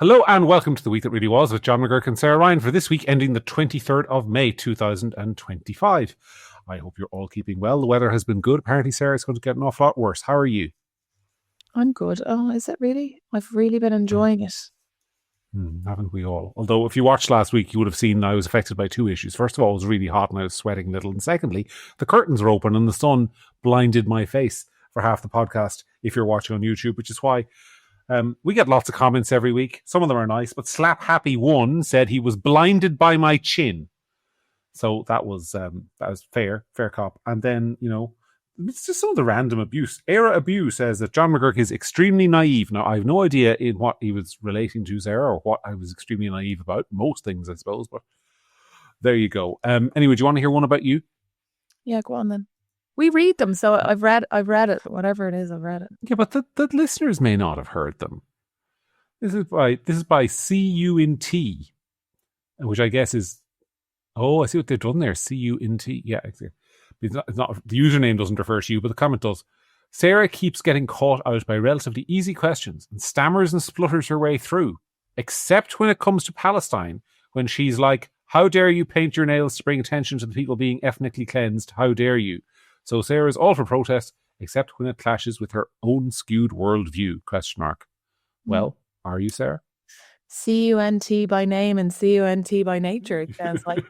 Hello and welcome to The Week That Really Was with John McGurk and Sarah Ryan for this week ending the 23rd of May 2025. I hope you're all keeping well. The weather has been good. Apparently, Sarah, it's going to get an awful lot worse. How are you? I'm good. Oh, is it really? I've really been enjoying it. Haven't we all? Although if you watched last week, you would have seen I was affected by two issues. First of all, it was really hot and I was sweating a little. And secondly, the curtains were open and the sun blinded my face for half the podcast if you're watching on YouTube, which is why we get lots of comments every week. Some of them are nice, but Slap Happy One said he was blinded by my chin. So that was fair cop. And then, it's just some of the random abuse. Era Abuse says that John McGurk is extremely naive. Now, I have no idea in what he was relating to, Sarah, or what I was extremely naive about. Most things, I suppose, but there you go. Anyway, do you want to hear one about you? Yeah, go on then. We read them, so I've read it. Whatever it is, I've read it. Yeah, but the listeners may not have heard them. This is by CUNT, which I guess is. Oh, I see what they've done there. CUNT. Yeah, exactly. It's not the username doesn't refer to you, but the comment does. Sarah keeps getting caught out by relatively easy questions and stammers and splutters her way through, except when it comes to Palestine, when she's like, "How dare you paint your nails to bring attention to the people being ethnically cleansed? How dare you?" So Sarah's all for protest, except when it clashes with her own skewed worldview, ? Well, are you, Sarah? CUNT by name and CUNT by nature, it sounds like.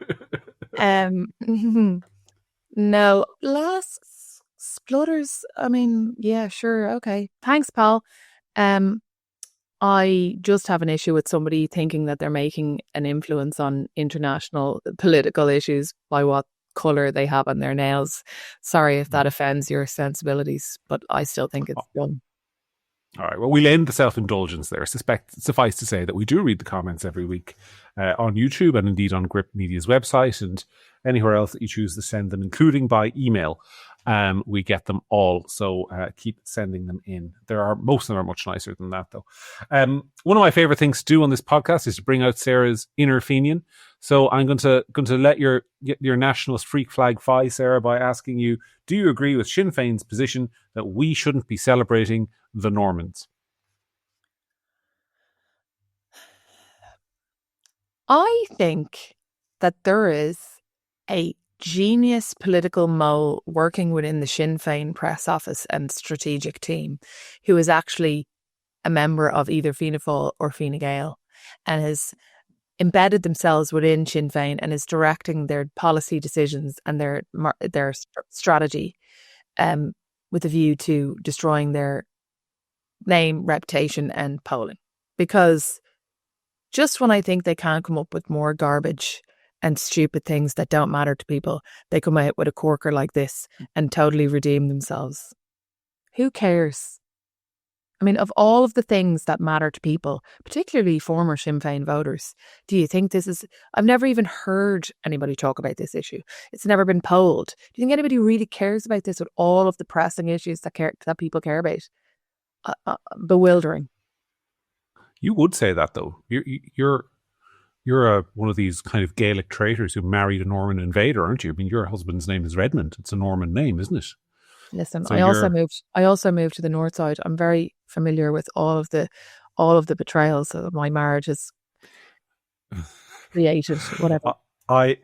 No, last splutters, I mean, yeah, sure, okay. Thanks, pal. I just have an issue with somebody thinking that they're making an influence on international political issues by what colour they have on their nails. Sorry if that offends your sensibilities, but I still think it's done. All right, well, we'll end the self-indulgence there. Suffice to say that we do read the comments every week on YouTube and indeed on Gript Media's website and anywhere else that you choose to send them, including by email. We get them all, so keep sending them in. Most of them are much nicer than that, though. One of my favourite things to do on this podcast is to bring out Sarah's inner Féin. So I'm going to let your nationalist freak flag fly, Sarah, by asking you: do you agree with Sinn Féin's position that we shouldn't be celebrating the Normans? I think that there is a genius political mole working within the Sinn Féin press office and strategic team who is actually a member of either Fianna Fáil or Fine Gael and has embedded themselves within Sinn Féin and is directing their policy decisions and their strategy with a view to destroying their name, reputation and polling. Because just when I think they can't come up with more garbage and stupid things that don't matter to people, they come out with a corker like this and totally redeem themselves. Who cares? I mean, of all of the things that matter to people, particularly former Sinn Féin voters, do you think this is... I've never even heard anybody talk about this issue. It's never been polled. Do you think anybody really cares about this with all of the pressing issues that people care about? Bewildering. You would say that, though. You're one of these kind of Gaelic traitors who married a Norman invader, aren't you? I mean, your husband's name is Redmond. It's a Norman name, isn't it? Listen, so I also moved to the north side. I'm very familiar with all of the betrayals that my marriage has created. Whatever. I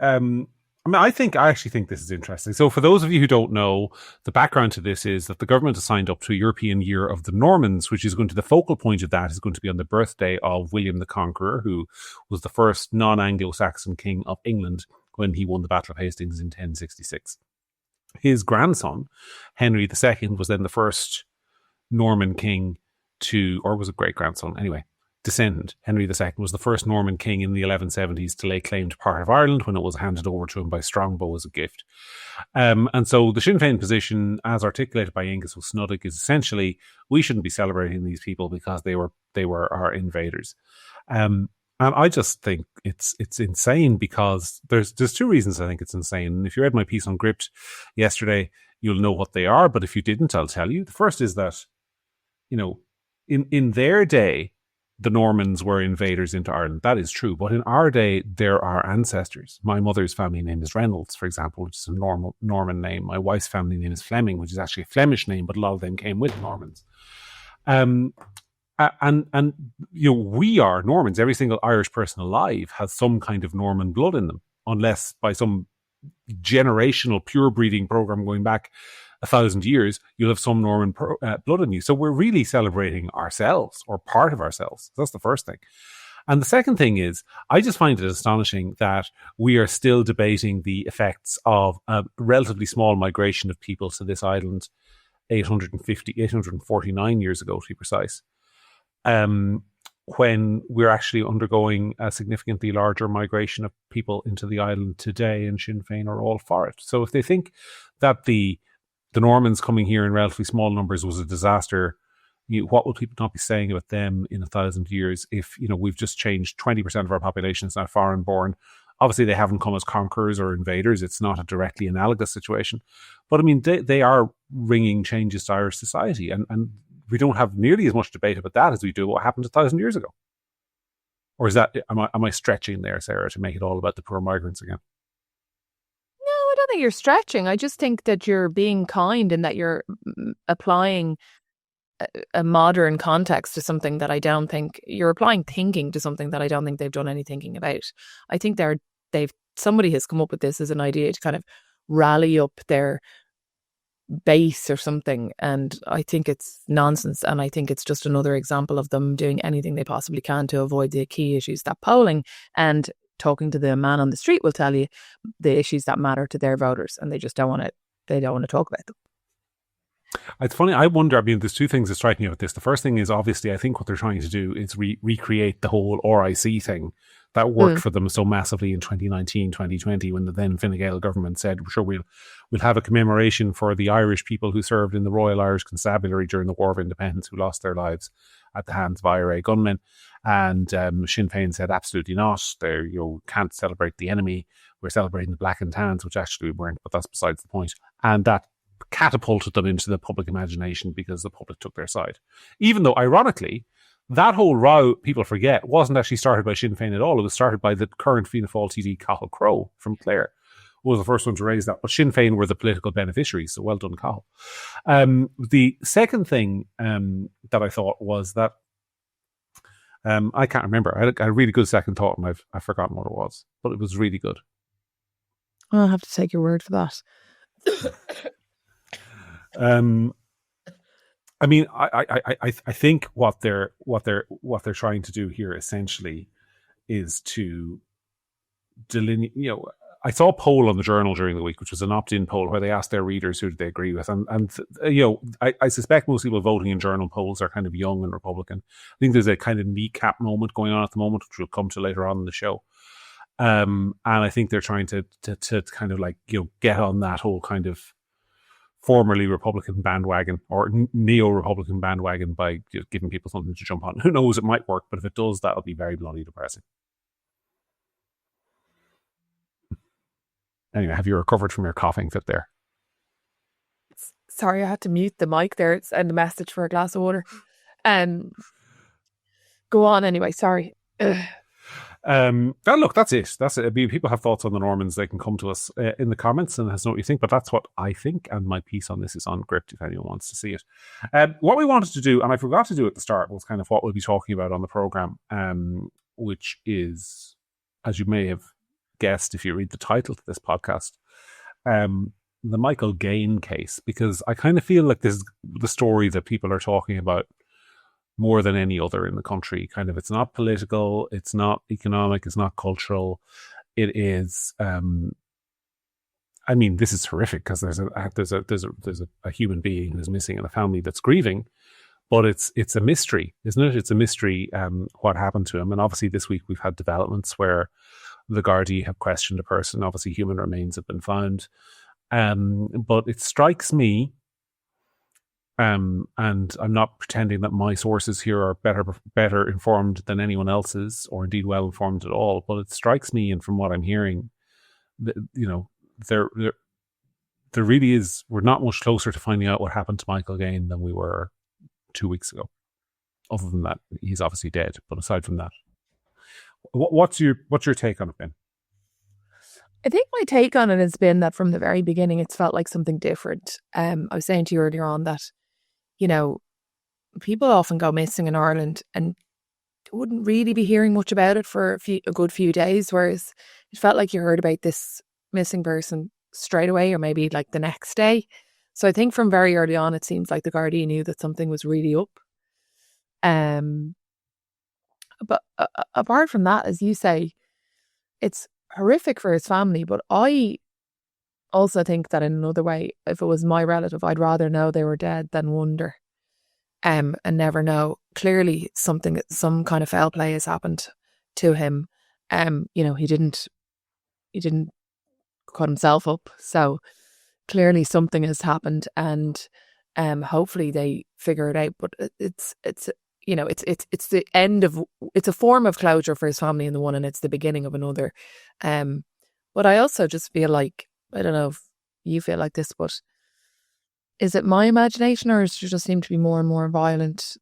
actually think this is interesting. So for those of you who don't know, the background to this is that the government has signed up to a European Year of the Normans, which is going to, the focal point of that is going to be on the birthday of William the Conqueror, who was the first non-Anglo-Saxon king of England when he won the Battle of Hastings in 1066. His grandson, Henry II, was then the first Norman king or was it great-grandson? Anyway, descendant. Henry II was the first Norman king in the 1170s to lay claim to part of Ireland when it was handed over to him by Strongbow as a gift. And so the Sinn Féin position, as articulated by Angus O'Snuddick, is essentially we shouldn't be celebrating these people because they were our invaders. And I just think it's insane because there's two reasons I think it's insane. And if you read my piece on Gript yesterday, you'll know what they are. But if you didn't, I'll tell you. The first is that, in their day, the Normans were invaders into Ireland. That is true. But in our day, they're our ancestors. My mother's family name is Reynolds, for example, which is a Norman name. My wife's family name is Fleming, which is actually a Flemish name, but a lot of them came with Normans. And we are Normans. Every single Irish person alive has some kind of Norman blood in them, unless by some generational pure breeding program going back 1,000 years, you'll have some Norman blood in you. So we're really celebrating ourselves, or part of ourselves. That's the first thing. And the second thing is, I just find it astonishing that we are still debating the effects of a relatively small migration of people to this island 849 years ago, to be precise, when we're actually undergoing a significantly larger migration of people into the island today, and Sinn Féin are all for it. So if they think that the Normans coming here in relatively small numbers was a disaster, what will people not be saying about them in 1,000 years if, we've just changed 20% of our population is now foreign born? Obviously, they haven't come as conquerors or invaders. It's not a directly analogous situation. But I mean, they are bringing changes to Irish society. And we don't have nearly as much debate about that as we do what happened 1,000 years ago. Or is that, am I stretching there, Sarah, to make it all about the poor migrants again? No, I don't think you're stretching. I just think that you're being kind and that you're applying a modern context to something that I don't think you're applying thinking to something that I don't think they've done any thinking about. I think somebody has come up with this as an idea to kind of rally up their base or something, and I think it's nonsense, and I think it's just another example of them doing anything they possibly can to avoid the key issues that polling and talking to the man on the street will tell you the issues that matter to their voters, and they just don't want to talk about them. It's funny. I wonder, there's two things that strike me about this. The first thing is, obviously, I think what they're trying to do is recreate the whole RIC thing that worked for them so massively in 2019, 2020, when the then Fine Gael government said, sure, we'll have a commemoration for the Irish people who served in the Royal Irish Constabulary during the War of Independence, who lost their lives at the hands of IRA gunmen. And Sinn Féin said, absolutely not. You can't celebrate the enemy. We're celebrating the black and tans, which actually we weren't, but that's besides the point. And that catapulted them into the public imagination because the public took their side. Even though, ironically, that whole row, people forget, wasn't actually started by Sinn Féin at all. It was started by the current Fianna Fáil TD Cathal Crowe from Clare, who was the first one to raise that. But Sinn Féin were the political beneficiaries, so well done, Cathal. The second thing that I thought was that I can't remember. I had a really good second thought, and I've forgotten what it was, but it was really good. I'll have to take your word for that. I think what they're trying to do here essentially is to delineate. I saw a poll on the Journal during the week, which was an opt-in poll where they asked their readers who did they agree with, and I suspect most people voting in Journal polls are kind of young and Republican. I think there's a kind of kneecap moment going on at the moment, which we'll come to later on in the show. And I think they're trying to kind of get on that whole kind of formerly Republican bandwagon or neo-Republican bandwagon by giving people something to jump on. Who knows, it might work, but if it does, that'll be very bloody depressing. Anyway, have you recovered from your coughing fit there? Sorry, I had to mute the mic there. It's a message for a glass of water. Go on anyway, sorry. Look, that's it. People have thoughts on the Normans. They can come to us in the comments and let us know what you think. But that's what I think, and my piece on this is on Gript if anyone wants to see it. What we wanted to do, and I forgot to do at the start, was kind of what we'll be talking about on the program, which is, as you may have guessed if you read the title to this podcast, the Michael Gaine case, because I kind of feel like this is the story that people are talking about more than any other in the country. Kind of, it's not political, it's not economic, it's not cultural. It is. This is horrific because there's a human being who's missing and a family that's grieving, but it's a mystery, isn't it? It's a mystery what happened to him. And obviously, this week we've had developments where the Gardai have questioned a person. Obviously, human remains have been found, but it strikes me. And I'm not pretending that my sources here are better informed than anyone else's, or indeed well informed at all. But it strikes me, and from what I'm hearing, there really is. We're not much closer to finding out what happened to Michael Gaine than we were 2 weeks ago. Other than that, he's obviously dead. But aside from that, what's your take on it, Ben? I think my take on it has been that from the very beginning, it's felt like something different. I was saying to you earlier on that, people often go missing in Ireland and wouldn't really be hearing much about it for a good few days, whereas it felt like you heard about this missing person straight away, or maybe like the next day. So I think from very early on, it seems like the Gardaí knew that something was really up. But apart from that, as you say, it's horrific for his family. But I also think that in another way, if it was my relative, I'd rather know they were dead than wonder. And never know. Clearly, some kind of foul play has happened to him. He didn't cut himself up, so clearly something has happened, and hopefully they figure it out. But it's the end of, it's a form of closure for his family in the one, and it's the beginning of another. But I also just feel like, I don't know if you feel like this, but is it my imagination, or does there just seem to be more and more violent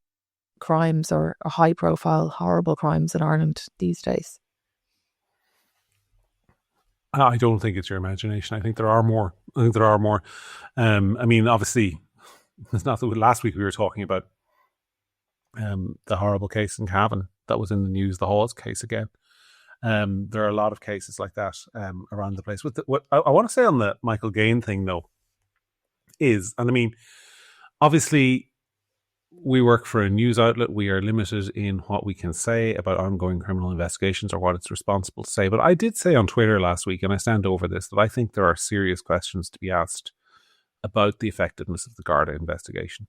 crimes or high profile horrible crimes in Ireland these days? I don't think it's your imagination. I think there are more. I mean, obviously, it's not that last week we were talking about the horrible case in Cavan that was in the news, the Hawes case again. There are a lot of cases like that around the place. What I want to say on the Michael Gaine thing, though, is, and I mean, obviously, we work for a news outlet. We are limited in what we can say about ongoing criminal investigations or what it's responsible to say. But I did say on Twitter last week, and I stand over this, that I think there are serious questions to be asked about the effectiveness of the Gardai investigation.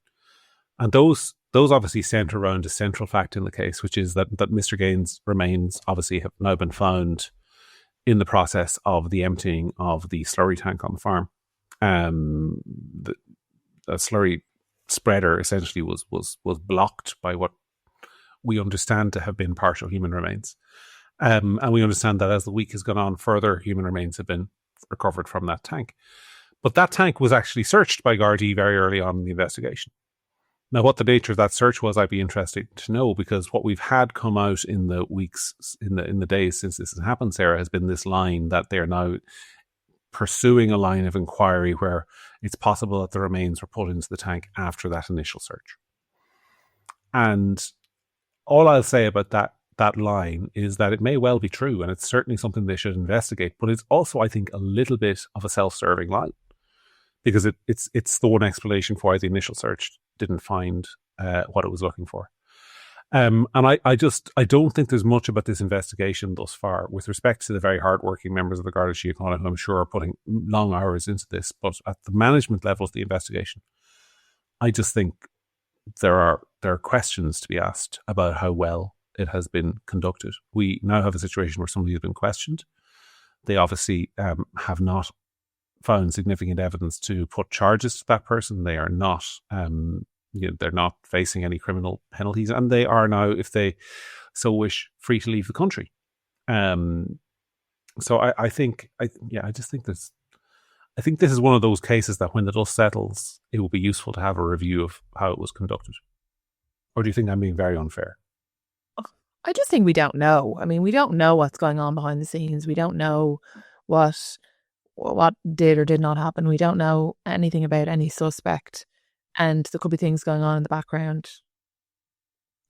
And those obviously centre around a central fact in the case, which is that Mr. Gaine's remains obviously have now been found in the process of the emptying of the slurry tank on the farm. The slurry spreader essentially was blocked by what we understand to have been partial human remains. And we understand that as the week has gone on, further human remains have been recovered from that tank. But that tank was actually searched by Gardai very early on in the investigation. Now, what the nature of that search was, I'd be interested to know, because what we've had come out in the weeks, in the days since this has happened, Sarah, has been this line that they're now pursuing a line of inquiry where it's possible that the remains were put into the tank after that initial search. And all I'll say about that line is that it may well be true, and it's certainly something they should investigate, but it's also, I think, a little bit of a self-serving line, because it's the one explanation for why the initial search didn't find what it was looking for. And I don't think there's much about this investigation thus far with respect to the very hardworking members of the Garda Síochána, who I'm sure are putting long hours into this. But at the management level of the investigation, I just think there are questions to be asked about how well it has been conducted. We now have a situation where somebody has been questioned. They obviously have not found significant evidence to put charges to that person. They are not they're not facing any criminal penalties, and they are now, if they so wish, free to leave the country. So I think this is one of those cases that when the dust settles, it will be useful to have a review of how it was conducted. Or do you think I'm being very unfair? I just think we don't know. I mean, we don't know what's going on behind the scenes. We don't know what did or did not happen. We don't know anything about any suspect. And there could be things going on in the background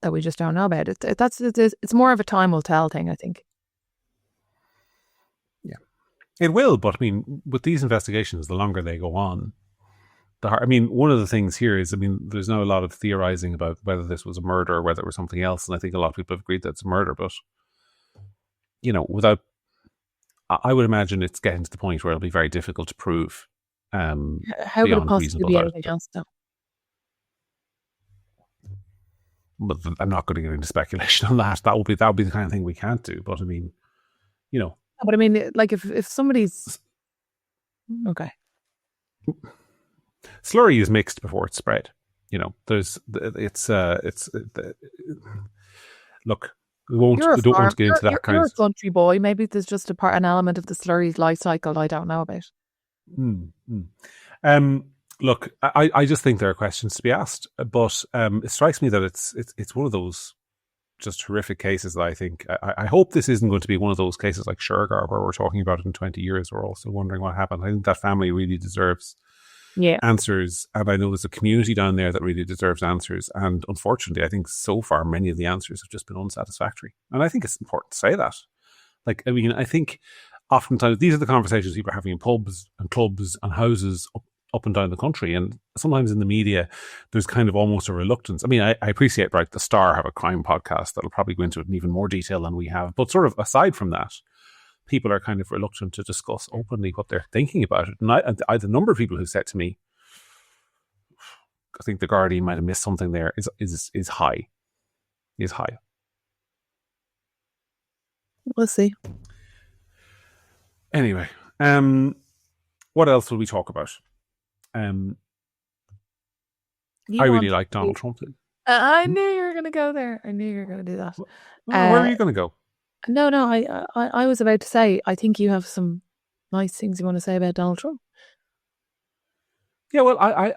that we just don't know about. It's more of a time will tell thing, I think. Yeah, it will. But I mean, with these investigations, the longer they go on, one of the things here is, there's now a lot of theorizing about whether this was a murder or whether it was something else. And I think a lot of people have agreed that it's a murder. But, I would imagine it's getting to the point where it'll be very difficult to prove. How would it possibly be anything else, though? But I'm not going to get into speculation on that. That would be the kind of thing we can't do. But But like if somebody's okay, slurry is mixed before it's spread. Look, we don't want to get into that kind of. You're a country boy. Maybe there's just an element of the slurry's life cycle I don't know about. Look, I just think there are questions to be asked, but it strikes me that it's one of those just horrific cases that I think, I hope this isn't going to be one of those cases like Shergar where we're talking about it in 20 years. We're also wondering what happened. I think that family really deserves Yeah. answers. And I know there's a community down there that really deserves answers. And unfortunately, I think so far, many of the answers have just been unsatisfactory. And I think it's important to say that. Like, I mean, I think oftentimes these are the conversations people are having in pubs and clubs and houses up and down the country. And sometimes in the media, there's kind of almost a reluctance. I mean, I appreciate, right, the Star have a crime podcast that'll probably go into it in even more detail than we have. But sort of aside from that, people are kind of reluctant to discuss openly what they're thinking about it. And I the number of people who said to me, I think the Gardai might have missed something there, is high. Is high. We'll see. Anyway, what else will we talk about? I really like Donald Trump. I knew you were going to go there. I knew you were going to do that. Where are you going to go? No. I was about to say, I think you have some nice things you want to say about Donald Trump. Yeah, well, I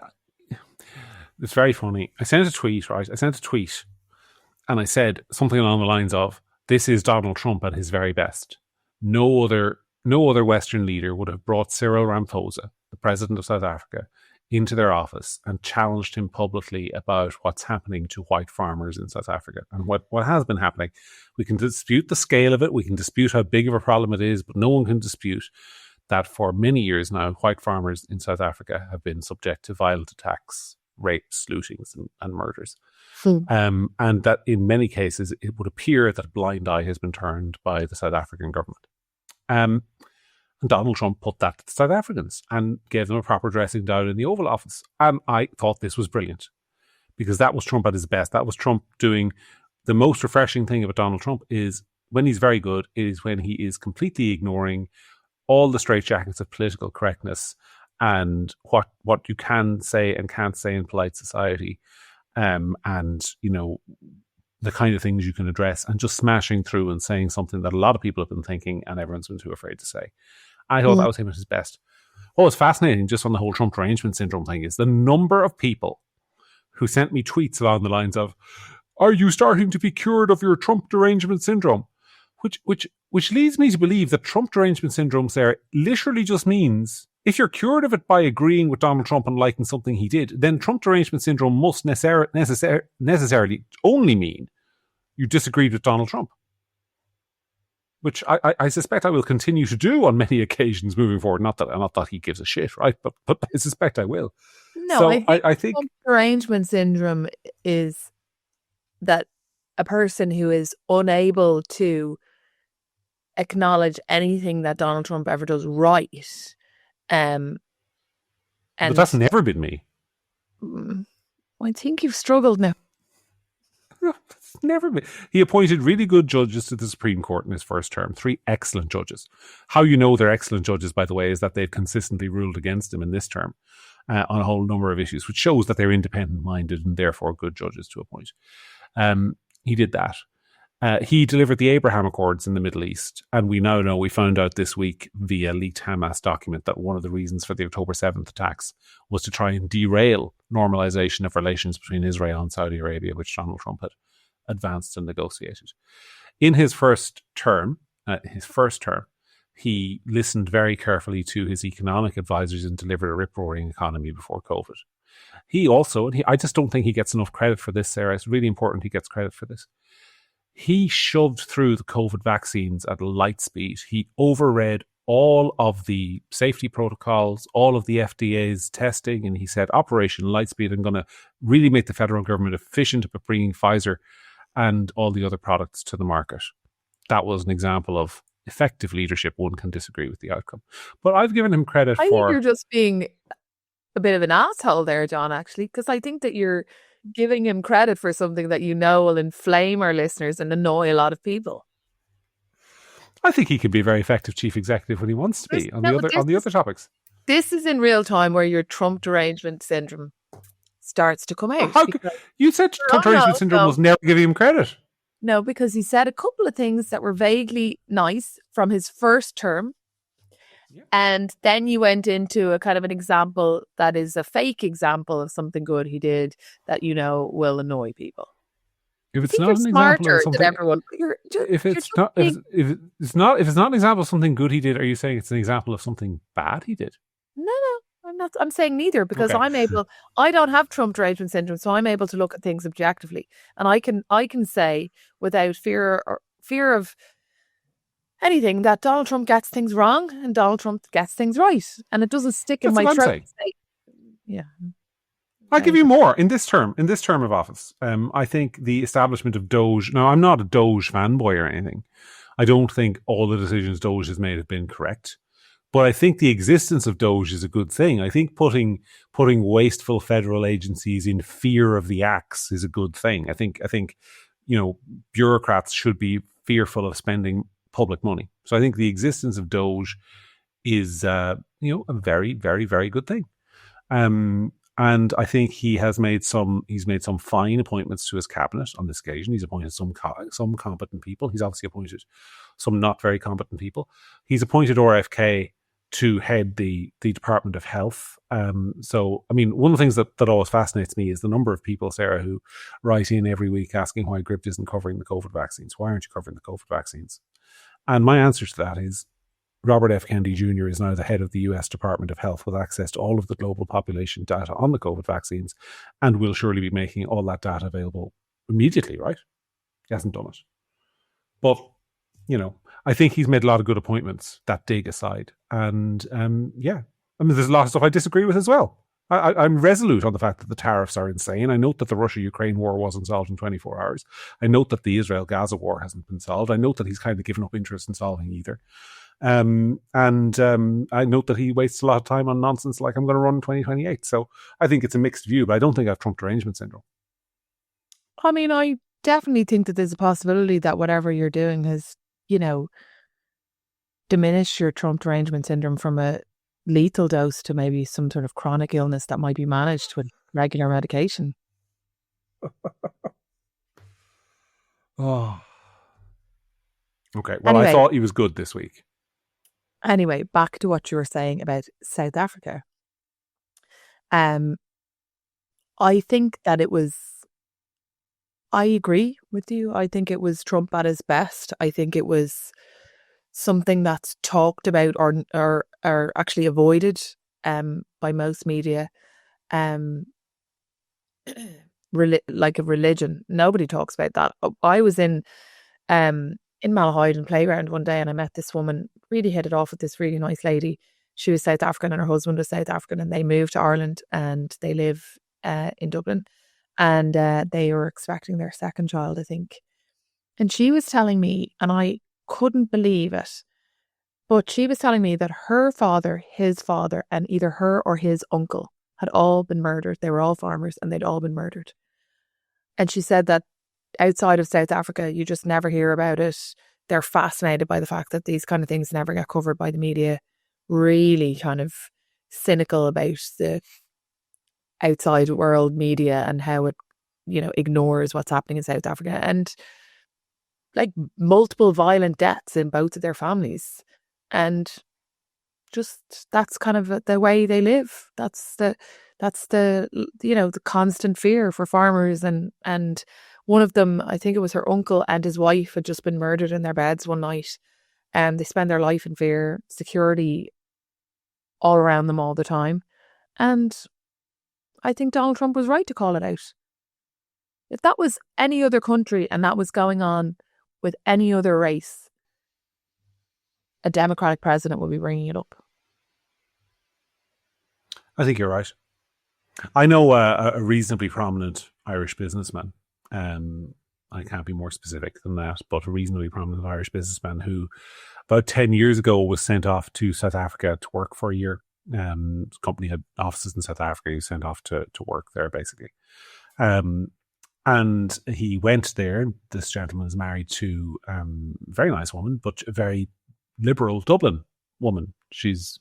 it's very funny. I sent a tweet, right? And I said something along the lines of, "This is Donald Trump at his very best. No other Western leader would have brought Cyril Ramaphosa, the president of South Africa, into their office and challenged him publicly about what's happening to white farmers in South Africa and what has been happening. We can dispute the scale of it. We can dispute how big of a problem it is, but no one can dispute that for many years now, white farmers in South Africa have been subject to violent attacks, rapes, lootings, and murders. And that in many cases, it would appear that a blind eye has been turned by the South African government. And Donald Trump put that to the South Africans and gave them a proper dressing down in the Oval Office. And I thought this was brilliant because that was Trump at his best. That was Trump doing the most refreshing thing about Donald Trump is when he's very good, it is when he is completely ignoring all the straitjackets of political correctness and what you can say and can't say in polite society. And, you know, the kind of things you can address and just smashing through and saying something that a lot of people have been thinking and everyone's been too afraid to say. I thought that was him at his best. What was fascinating just on the whole Trump derangement syndrome thing is the number of people who sent me tweets along the lines of, "Are you starting to be cured of your Trump derangement syndrome?" Which leads me to believe that Trump derangement syndrome, Sarah, literally just means if you're cured of it by agreeing with Donald Trump and liking something he did, then Trump derangement syndrome must necessarily only mean you disagreed with Donald Trump. Which I suspect I will continue to do on many occasions moving forward. Not that he gives a shit, right? But I suspect I will. No, so I think Trump derangement syndrome is that a person who is unable to acknowledge anything that Donald Trump ever does right. And but that's never been me. I think you've struggled now. It's never been. He appointed really good judges to the Supreme Court in his first term. 3 excellent judges. How you know they're excellent judges, by the way, is that they've consistently ruled against him in this term on a whole number of issues, which shows that they're independent-minded and therefore good judges to appoint. He did that. He delivered the Abraham Accords in the Middle East. And we now know, we found out this week via leaked Hamas document that one of the reasons for the October 7th attacks was to try and derail normalization of relations between Israel and Saudi Arabia, which Donald Trump had advanced and negotiated. In his first term, he listened very carefully to his economic advisors and delivered a rip-roaring economy before COVID. He also, I just don't think he gets enough credit for this, Sarah. It's really important he gets credit for this. He shoved through the COVID vaccines at light speed. He overread all of the safety protocols, all of the FDA's testing, and he said, Operation Lightspeed, I'm going to really make the federal government efficient about bringing Pfizer and all the other products to the market. That was an example of effective leadership. One can disagree with the outcome. But I've given him credit I for... think you're just being a bit of an asshole there, John, actually, because I think that you're giving him credit for something that you know will inflame our listeners and annoy a lot of people. I think he can be a very effective chief executive when he wants to be on the other topics. This is in real time where your Trump derangement syndrome starts to come out. You said Trump derangement syndrome was never giving him credit. No, because he said a couple of things that were vaguely nice from his first term. Yeah. And then you went into a kind of an example that is a fake example of something good he did that you know will annoy people. If it's not an example of something, everyone, if it's not an example of something good he did, are you saying it's an example of something bad he did? No. I'm saying neither, because Okay. I don't have Trump derangement syndrome, so I'm able to look at things objectively, and I can say without fear of anything that Donald Trump gets things wrong and Donald Trump gets things right, and it doesn't stick in That's my what I'm throat saying. to say, yeah. I'll give There you you go. more in this term. In this term of office, I think the establishment of Doge. Now, I'm not a Doge fanboy or anything. I don't think all the decisions Doge has made have been correct. But I think the existence of Doge is a good thing. I think putting wasteful federal agencies in fear of the axe is a good thing. I think bureaucrats should be fearful of spending public money. So I think the existence of Doge is a very, very, very good thing. And I think he's made some fine appointments to his cabinet on this occasion. He's appointed some competent people. He's obviously appointed some not very competent people. He's appointed RFK to head the Department of Health. So, I mean, one of the things that always fascinates me is the number of people, Sarah, who write in every week asking why Gript isn't covering the COVID vaccines. Why aren't you covering the COVID vaccines? And my answer to that is Robert F. Kennedy Jr. is now the head of the US Department of Health with access to all of the global population data on the COVID vaccines, and will surely be making all that data available immediately, right? He hasn't done it. But, I think he's made a lot of good appointments, that dig aside. And there's a lot of stuff I disagree with as well. I'm resolute on the fact that the tariffs are insane. I note that the Russia-Ukraine war wasn't solved in 24 hours. I note that the Israel-Gaza war hasn't been solved. I note that he's kind of given up interest in solving either. I note that he wastes a lot of time on nonsense like I'm going to run in 2028. So I think it's a mixed view, but I don't think I have Trump derangement syndrome. I mean, I definitely think that there's a possibility that whatever you're doing has, diminished your Trump derangement syndrome from a lethal dose to maybe some sort of chronic illness that might be managed with regular medication. Oh. Okay. Well, Anyway, I thought he was good this week. Anyway, back to what you were saying about South Africa. I think that I agree with you. I think it was Trump at his best. I think it was something that's talked about or actually avoided by most media. Like a religion. Nobody talks about that. I was in Malahide playground one day, and I met this woman, really hit it off with this really nice lady. She was South African and her husband was South African, and they moved to Ireland and they live in Dublin, and they were expecting their second child, I think. And she was telling me, and I couldn't believe it, but she was telling me that her father, his father, and either her or his uncle had all been murdered. They were all farmers and they'd all been murdered. And she said that outside of South Africa, you just never hear about it. They're fascinated by the fact that these kind of things never get covered by the media. Really kind of cynical about the outside world media and how it, ignores what's happening in South Africa. And like multiple violent deaths in both of their families. And just that's kind of the way they live. That's the the constant fear for farmers, and one of them, I think it was her uncle and his wife, had just been murdered in their beds one night, and they spend their life in fear, security all around them all the time. And I think Donald Trump was right to call it out. If that was any other country and that was going on with any other race, a Democratic president would be bringing it up. I think you're right. I know a reasonably prominent Irish businessman. I can't be more specific than that, but a reasonably prominent Irish businessman who about 10 years ago was sent off to South Africa to work for a year. His company had offices in South Africa. He was sent off to work there, basically. And he went there. This gentleman is married to a very nice woman, but a very liberal Dublin woman. She's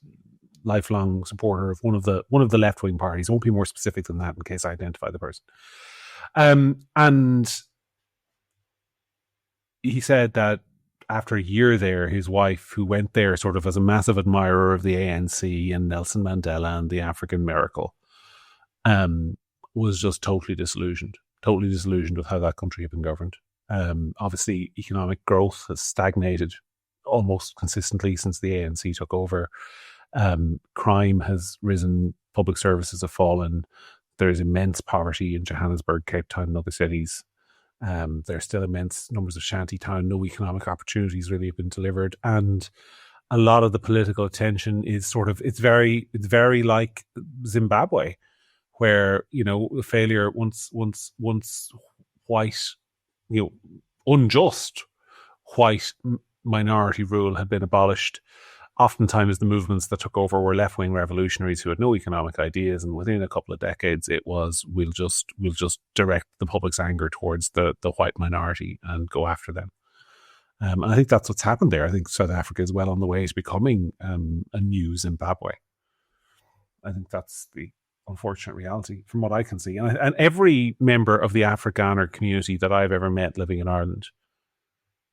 lifelong supporter of one of the left-wing parties. I won't be more specific than that in case I identify the person. And he said that after a year there, his wife, who went there sort of as a massive admirer of the ANC and Nelson Mandela and the African miracle, was just totally disillusioned with how that country had been governed. Obviously, economic growth has stagnated almost consistently since the ANC took over. Crime has risen public services have fallen. There's immense poverty in Johannesburg, Cape Town, and other cities. There's still immense numbers of shanty town. No economic opportunities really have been delivered, and a lot of the political attention is sort of it's very like Zimbabwe, where the failure once white, unjust white minority rule had been abolished. Oftentimes the movements that took over were left-wing revolutionaries who had no economic ideas, and within a couple of decades it was we'll just direct the public's anger towards the white minority and go after them. And I think that's what's happened there. I think South Africa is well on the way to becoming a new Zimbabwe. I think that's the unfortunate reality from what I can see. And every member of the Afrikaner community that I've ever met living in Ireland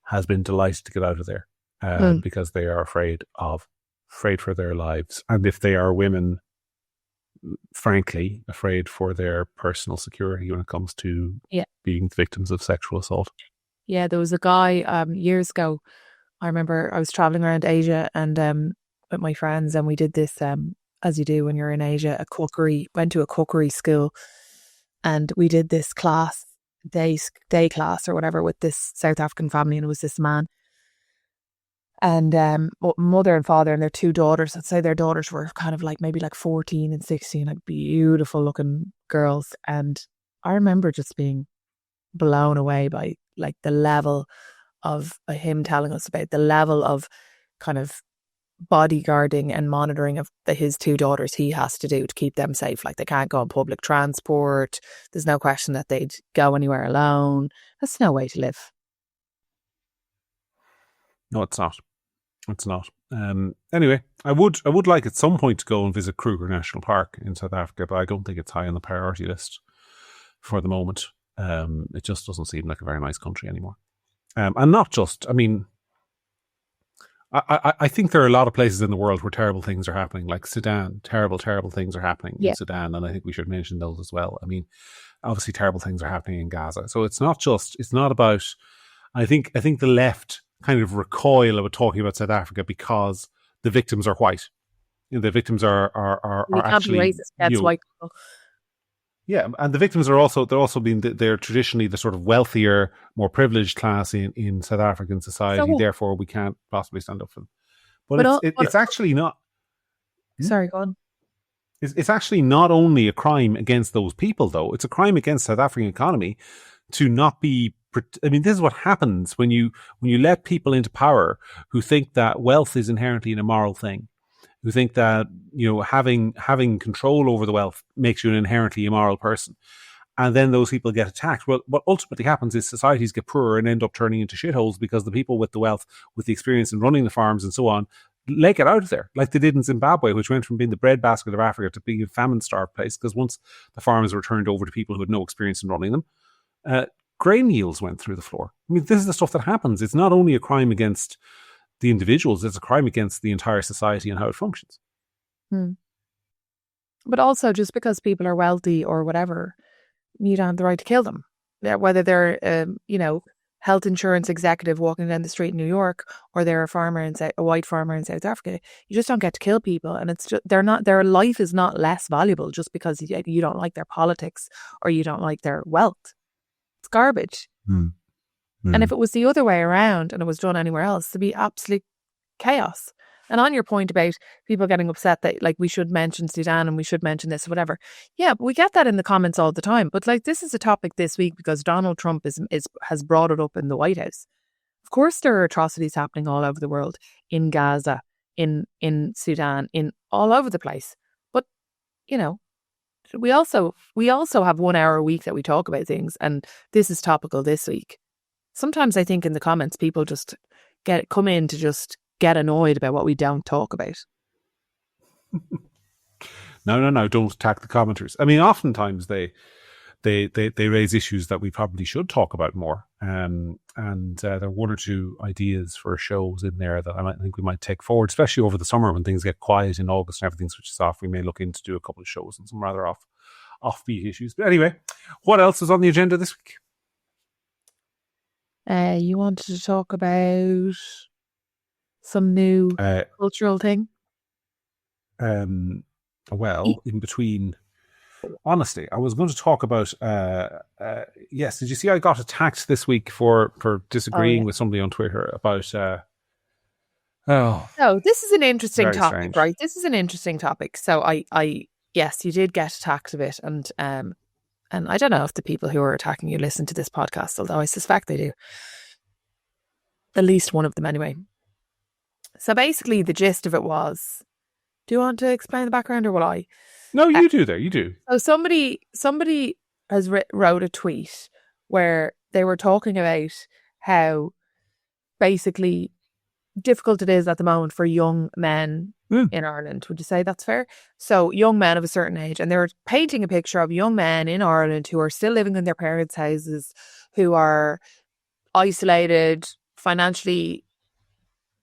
has been delighted to get out of there. Because they are afraid for their lives. And if they are women, frankly, afraid for their personal security when it comes to being victims of sexual assault. Yeah, there was a guy years ago. I remember I was traveling around Asia and with my friends, and we did this, as you do when you're in Asia, went to a cookery school, and we did this class, day class or whatever, with this South African family, and it was this man. And mother and father and their two daughters, I'd say their daughters were kind of like maybe like 14 and 16, like beautiful looking girls. And I remember just being blown away by like the level of him telling us about the level of kind of bodyguarding and monitoring of his two daughters he has to do to keep them safe. Like they can't go on public transport. There's no question that they'd go anywhere alone. That's no way to live. No, it's not. It's not. Anyway, I would like at some point to go and visit Kruger National Park in South Africa, but I don't think it's high on the priority list for the moment. It just doesn't seem like a very nice country anymore. And not just, I mean, I think there are a lot of places in the world where terrible things are happening, like Sudan. Terrible things are happening in Sudan, and I think we should mention those as well. I mean, obviously terrible things are happening in Gaza. So it's not about, I think the left kind of recoil about talking about South Africa because the victims are white. The victims are actually racist against white people. Yeah, and the victims they're traditionally the sort of wealthier, more privileged class in South African society. So, therefore, we can't possibly stand up for them. But it's actually not. Sorry, go on. It's actually not only a crime against those people, though. It's a crime against South African economy to not be. I mean, this is what happens when you let people into power who think that wealth is inherently an immoral thing, who think that having control over the wealth makes you an inherently immoral person, and then those people get attacked. Well, what ultimately happens is societies get poorer and end up turning into shitholes because the people with the wealth, with the experience in running the farms and so on, let get out of there, like they did in Zimbabwe, which went from being the breadbasket of Africa to being a famine-starved place because once the farms were turned over to people who had no experience in running them, grain yields went through the floor. I mean, this is the stuff that happens. It's not only a crime against the individuals, it's a crime against the entire society and how it functions. But also, just because people are wealthy or whatever, you don't have the right to kill them. Whether they're, health insurance executive walking down the street in New York, or they're a white farmer in South Africa, you just don't get to kill people. And it's just, their life is not less valuable just because you don't like their politics or you don't like their wealth. It's garbage. And if it was the other way around and it was done anywhere else, it'd be absolute chaos. And on your point about people getting upset that like we should mention Sudan and we should mention this or whatever, yeah, but we get that in the comments all the time. But like this is a topic this week because Donald Trump has brought it up in the White House. Of course, there are atrocities happening all over the world, in Gaza, in Sudan, in all over the place. But we also have 1 hour a week that we talk about things, and this is topical this week. Sometimes I think in the comments people just come in to just get annoyed about what we don't talk about. No, don't attack the commenters. I mean, oftentimes they raise issues that we probably should talk about more. And there are one or two ideas for shows in there that I think we might take forward, especially over the summer when things get quiet in August and everything switches off. We may look into do a couple of shows on some rather offbeat issues. But anyway, what else is on the agenda this week? You wanted to talk about some new cultural thing? Well, in between, honestly, I was going to talk about. Yes, did you see I got attacked this week for Oh, disagreeing yeah. with somebody on Twitter about? Oh, No, this is an interesting very topic, strange. right? This is an interesting topic. So yes, you did get attacked a bit, and I don't know if the people who are attacking you listen to this podcast, although I suspect they do. At least one of them, anyway. So basically, the gist of it was: do you want to explain the background, or will I? No, you do. There, you do. So somebody has wrote a tweet where they were talking about how basically difficult it is at the moment for young men in Ireland. Would you say that's fair? So young men of a certain age, and they were painting a picture of young men in Ireland who are still living in their parents' houses, who are isolated financially,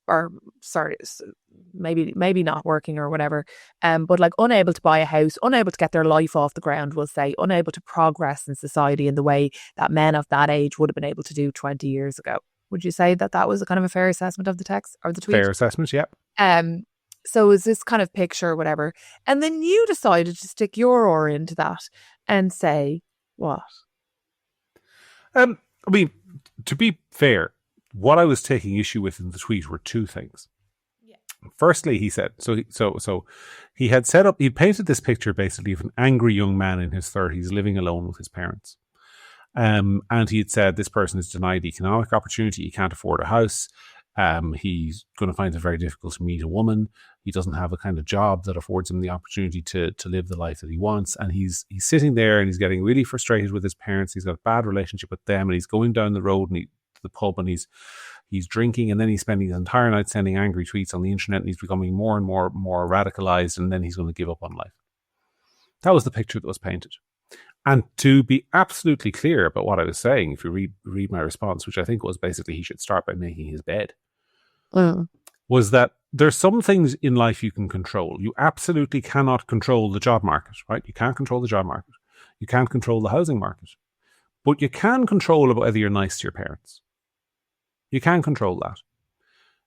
or sorry, maybe not working or whatever, but like unable to buy a house, unable to get their life off the ground, we'll say, unable to progress in society in the way that men of that age would have been able to do 20 years ago. Would you say that that was a kind of a fair assessment of the text or the tweet? Fair assessment, yeah. So it was this kind of picture or whatever. And then you decided to stick your oar into that and say, what? I mean, to be fair, what I was taking issue with in the tweet were two things. Yeah. Firstly, he said, so he had set up, he painted this picture basically of an angry young man in his 30s living alone with his parents. And he had said this person is denied economic opportunity. He can't afford a house. He's going to find it very difficult to meet a woman. He doesn't have a kind of job that affords him the opportunity to live the life that he wants. And he's sitting there and he's getting really frustrated with his parents. He's got a bad relationship with them, and he's going down the road and to the pub, and he's drinking, and then he's spending his entire night sending angry tweets on the internet, and he's becoming more and more radicalized, and then he's going to give up on life. That was the picture that was painted. And to be absolutely clear about what I was saying, if you read my response, which I think was basically he should start by making his bed, was that there's some things in life you can control. You absolutely cannot control the job market, right? You can't control the job market. You can't control the housing market. But you can control whether you're nice to your parents. You can control that.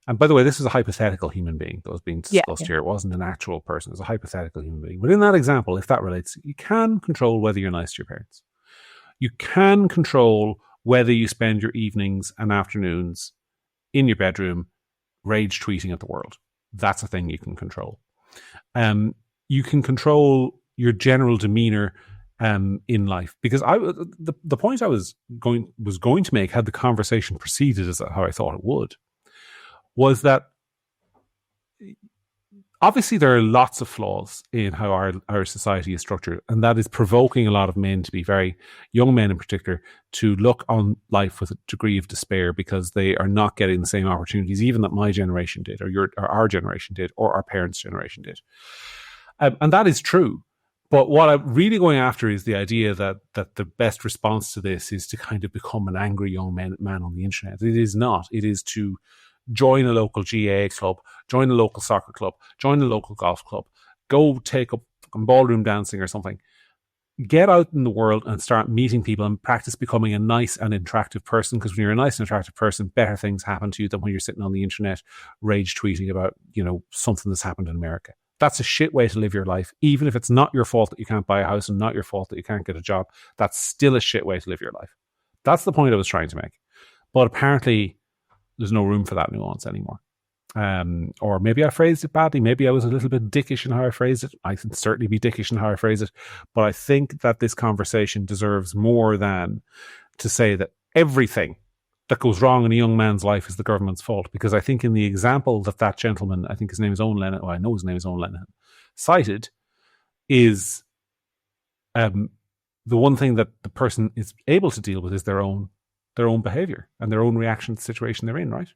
And by the way, this is a hypothetical human being that was being discussed here. It wasn't an actual person. It was a hypothetical human being. But in that example, if that relates, you can control whether you're nice to your parents. You can control whether you spend your evenings and afternoons in your bedroom rage tweeting at the world. That's a thing you can control. You can control your general demeanor in life, because the point I was going to make, had the conversation proceeded as how I thought it would, was that obviously there are lots of flaws in how our society is structured, and that is provoking a lot of men to be very young men in particular to look on life with a degree of despair because they are not getting the same opportunities even that my generation did, or our generation did, or our parents' generation did. And that is true. But what I'm really going after is the idea that the best response to this is to kind of become an angry young man on the internet. It is not. It is to join a local GAA club, join a local soccer club, join a local golf club, go take up ballroom dancing or something. Get out in the world and start meeting people and practice becoming a nice and attractive person, because when you're a nice and attractive person, better things happen to you than when you're sitting on the internet rage tweeting about, something that's happened in America. That's a shit way to live your life. Even if it's not your fault that you can't buy a house and not your fault that you can't get a job, that's still a shit way to live your life. That's the point I was trying to make. But apparently there's no room for that nuance anymore. Or maybe I phrased it badly. Maybe I was a little bit dickish in how I phrased it. I can certainly be dickish in how I phrase it. But I think that this conversation deserves more than to say that everything that goes wrong in a young man's life is the government's fault. Because I think in the example that gentleman, I think his name is Owen Lennon, I know his name is Owen Lennon, cited, is the one thing that the person is able to deal with is their own behavior and their own reaction to the situation they're in, right?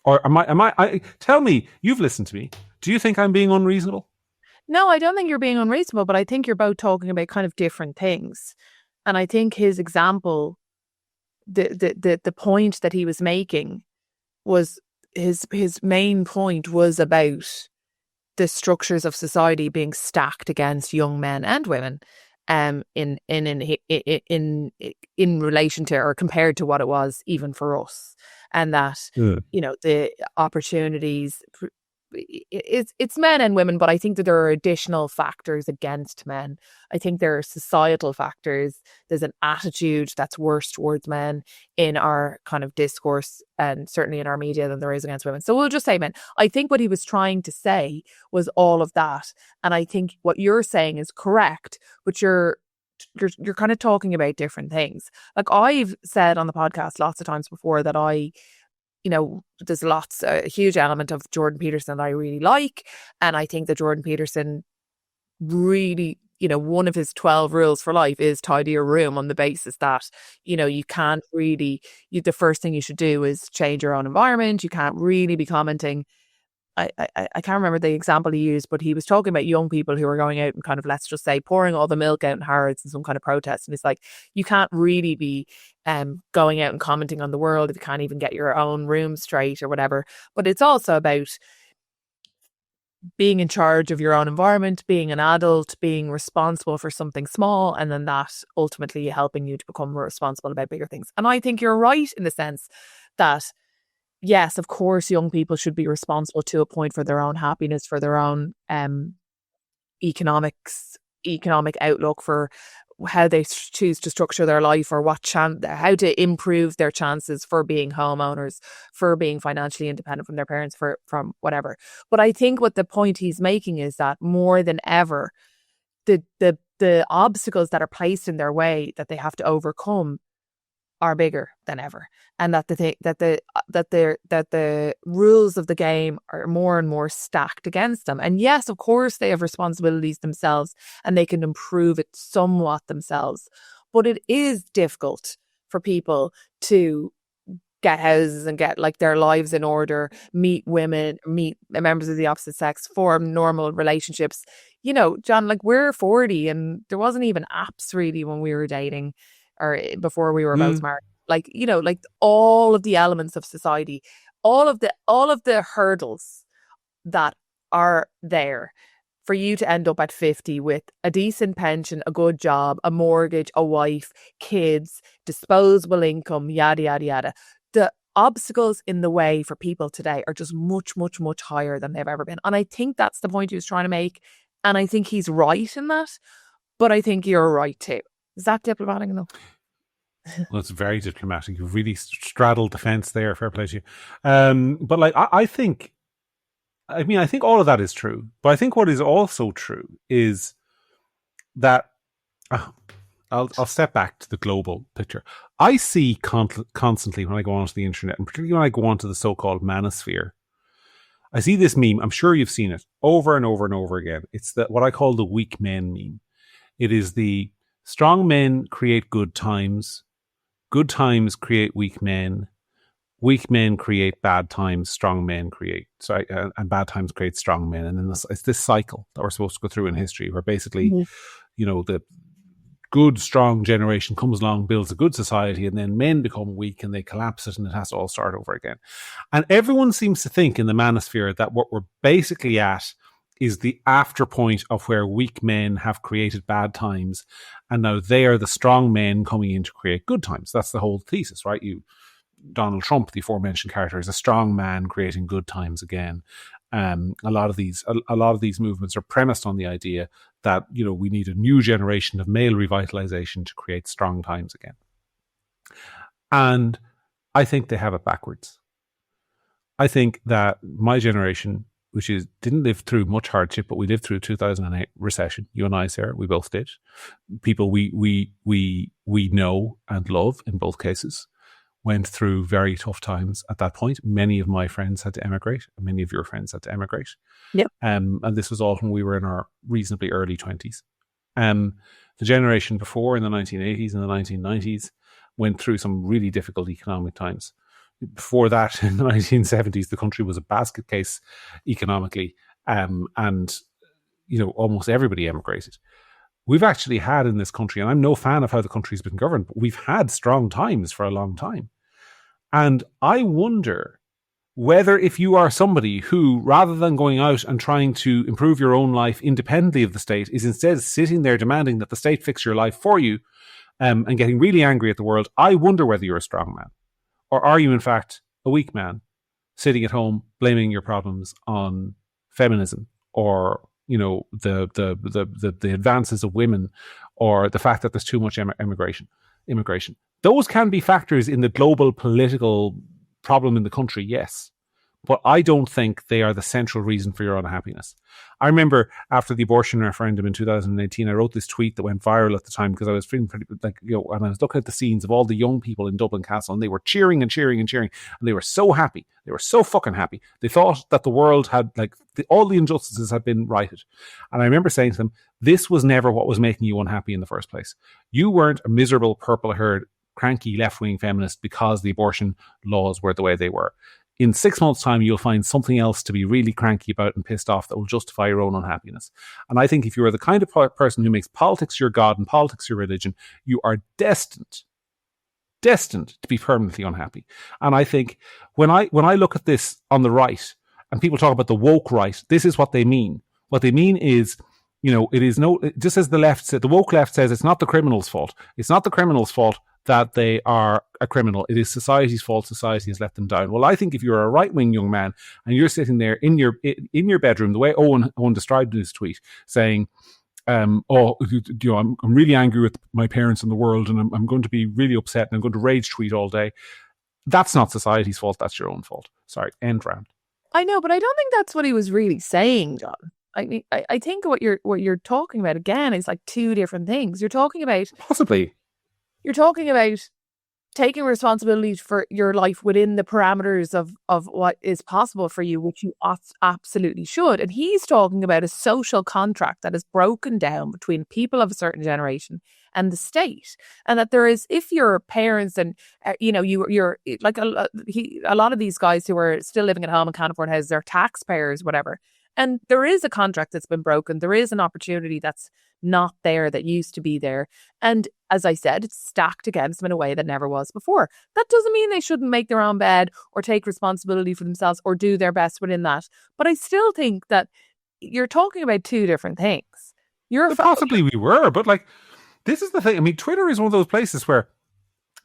Or am I tell me, you've listened to me. Do you think I'm being unreasonable? No, I don't think you're being unreasonable, but I think you're both talking about kind of different things. And I think his example, the point that he was making was his main point was about the structures of society being stacked against young men and women in relation to, or compared to what it was even for us. And that, the opportunities it's men and women, but I think that there are additional factors against men. I think there are societal factors. There's an attitude that's worse towards men in our kind of discourse, and certainly in our media, than there is against women. So we'll just say men. I think what he was trying to say was all of that, and I think what you're saying is correct, but you're kind of talking about different things. Like I've said on the podcast lots of times before that there's a huge element of Jordan Peterson that I really like. And I think that Jordan Peterson really, one of his 12 rules for life is tidy your room, on the basis that, you can't really, the first thing you should do is change your own environment. You can't really be commenting. I can't remember the example he used, but he was talking about young people who are going out and kind of, let's just say, pouring all the milk out in Harrods in some kind of protest. And it's like, you can't really be going out and commenting on the world if you can't even get your own room straight or whatever. But it's also about being in charge of your own environment, being an adult, being responsible for something small, and then that ultimately helping you to become more responsible about bigger things. And I think you're right in the sense that, yes, of course, young people should be responsible to a point for their own happiness, for their own economic outlook, for how they choose to structure their life, or how to improve their chances for being homeowners, for being financially independent from their parents, from whatever. But I think what the point he's making is that more than ever, the obstacles that are placed in their way that they have to overcome are bigger than ever, and that the rules of the game are more and more stacked against them. And yes, of course, they have responsibilities themselves, and they can improve it somewhat themselves. But it is difficult for people to get houses and get like their lives in order, meet women, meet members of the opposite sex, form normal relationships. John, like we're 40, and there wasn't even apps really when we were dating, or before we were both married. Like, like all of the elements of society, all of the hurdles that are there for you to end up at 50 with a decent pension, a good job, a mortgage, a wife, kids, disposable income, yada, yada, yada. The obstacles in the way for people today are just much, much, much higher than they've ever been. And I think that's the point he was trying to make. And I think he's right in that. But I think you're right too. Is that diplomatic enough? Well, it's very diplomatic. You've really straddled the fence there. Fair play to you. But like, I think all of that is true. But I think what is also true is that I'll step back to the global picture. I see constantly when I go onto the internet, and particularly when I go onto the so-called manosphere, I see this meme. I'm sure you've seen it over and over and over again. It's what I call the weak men meme. It is the strong men create good times create weak men create bad times, strong men create, and bad times create strong men. And then it's this cycle that we're supposed to go through in history, where basically, the good, strong generation comes along, builds a good society, and then men become weak and they collapse it, and it has to all start over again. And everyone seems to think in the manosphere that what we're basically at is the after point of where weak men have created bad times, and now they are the strong men coming in to create good times. That's the whole thesis, right? Donald Trump, the aforementioned character, is a strong man creating good times again. A lot of these movements are premised on the idea that we need a new generation of male revitalization to create strong times again. And I think they have it backwards. I think that my generation, which didn't live through much hardship, but we lived through 2008 recession. You and I, Sarah, we both did. People we know and love in both cases went through very tough times at that point. Many of my friends had to emigrate. Many of your friends had to emigrate. Yep. And this was all when we were in our reasonably early 20s. The generation before, in the 1980s and the 1990s, went through some really difficult economic times. Before that, in the 1970s, the country was a basket case economically, and almost everybody emigrated. We've actually had in this country, and I'm no fan of how the country's been governed, but we've had strong times for a long time. And I wonder whether, if you are somebody who, rather than going out and trying to improve your own life independently of the state, is instead sitting there demanding that the state fix your life for you, and getting really angry at the world, I wonder whether you're a strong man. Or are you, in fact, a weak man, sitting at home, blaming your problems on feminism, or the advances of women, or the fact that there's too much immigration. Those can be factors in the global political problem in the country, yes. But I don't think they are the central reason for your unhappiness. I remember after the abortion referendum in 2018, I wrote this tweet that went viral at the time because I was feeling pretty and I was looking at the scenes of all the young people in Dublin Castle, and they were cheering and cheering and cheering, and they were so happy. They were so fucking happy. They thought that the world had, all the injustices had been righted. And I remember saying to them, this was never what was making you unhappy in the first place. You weren't a miserable, purple-haired, cranky left-wing feminist because the abortion laws were the way they were. In 6 months' time, you'll find something else to be really cranky about and pissed off that will justify your own unhappiness. And I think if you are the kind of person who makes politics your God and politics your religion, you are destined to be permanently unhappy. And I think when I look at this on the right, and people talk about the woke right, this is what they mean. What they mean is, it is just as the left said, the woke left says it's not the criminal's fault. It's not the criminal's fault that they are a criminal. It is society's fault. Society has let them down. Well, I think if you're a right-wing young man and you're sitting there in your bedroom, the way Owen described in his tweet, saying, I'm really angry with my parents and the world, and I'm going to be really upset, and I'm going to rage tweet all day. That's not society's fault. That's your own fault. Sorry, end round. I know, but I don't think that's what he was really saying, John. I mean, I think what you're talking about again is like two different things. You're talking about taking responsibility for your life within the parameters of what is possible for you, which you absolutely should. And he's talking about a social contract that is broken down between people of a certain generation and the state. And that there is, if your parents and, you're like a lot of these guys who are still living at home and can't afford houses, they're taxpayers, whatever. And there is a contract that's been broken. There is an opportunity that's not there that used to be there. And as I said, it's stacked against them in a way that never was before. That doesn't mean they shouldn't make their own bed or take responsibility for themselves or do their best within that. But I still think that you're talking about two different things. Possibly we were, but this is the thing. I mean, Twitter is one of those places where,